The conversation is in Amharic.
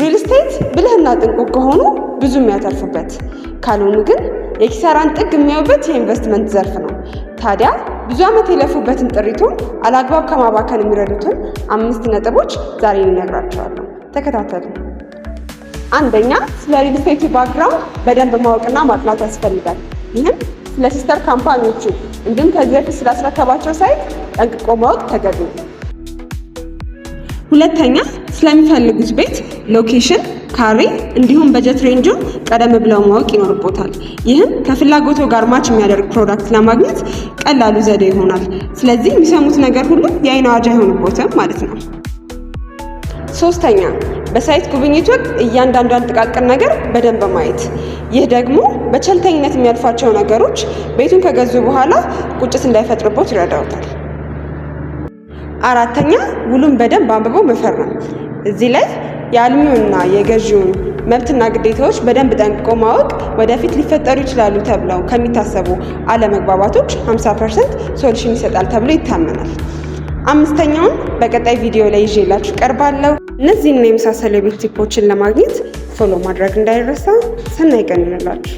ሪል ስቴት ብልህና ጥንቁቅ ከሆኑ ብዙ የሚያተርፉበት፣ ካልሆኑ ግን የኪሳራን ጥግ የሚያዩበት የኢንቨስትመንት ዘርፍ ነው። ታዲያ ብዙ ዓመት የለፉበትን ጥሪቱን አላግባብ ከማባከን የሚረዱትን 5 ነጥቦች ዛሬ እነግራቸዋለሁ። ተከታተሉ። አንደኛ፣ ስለ ሪል ስቴቱ ባክግራውንድ በደንብ ማወቅና ማጥናት ያስፈልጋል። ይህም ስለ ሲስተር ካምፓኒዎቹ እንዲሁም ከዚህ በፊት ስላስረከባቸው ሳይት ጠንቅቆ ማወቅ ተገቢ ነው። ሁለተኛ፣ ስለሚፈልጉት ቤት ሎኬሽን፣ ካሬ እንዲሁም በጀት ሬንጁን ቀደም ብለው ማወቅ ይኖርቦታል። ይህም ከፍላጎቶ ጋር ማች የሚያደርግ ፕሮዳክት ለማግኘት ቀላሉ ዘዴ ይሆናል። ስለዚህ የሚሰሙት ነገር ሁሉ የአይን አዋጅ አይሆንቦትም ማለት ነው። ሶስተኛ፣ በሳይት ጉብኝት ወቅት እያንዳንዷን ጥቃቅን ነገር በደንብ ማየት። ይህ ደግሞ በቸልተኝነት የሚያልፏቸው ነገሮች ቤቱን ከገዙ በኋላ ቁጭት እንዳይፈጥርቦት ይረዳውታል። አራተኛ፣ ውሉን በደንብ አንብበው መፈረም። እዚህ ላይ የአልሚውንና የገዢውን መብትና ግዴታዎች በደንብ ጠንቅቆ ማወቅ ወደፊት ሊፈጠሩ ይችላሉ ተብለው ከሚታሰቡ አለመግባባቶች 50% ሶሉሽን ይሰጣል ተብሎ ይታመናል። አምስተኛውን በቀጣይ ቪዲዮ ላይ ይዤላችሁ ቀርባለሁ። እነዚህና የመሳሰሉ የቤት ቲፖችን ለማግኘት ፎሎ ማድረግ እንዳይረሳ። ሰናይ ቀን ይሁንላችሁ።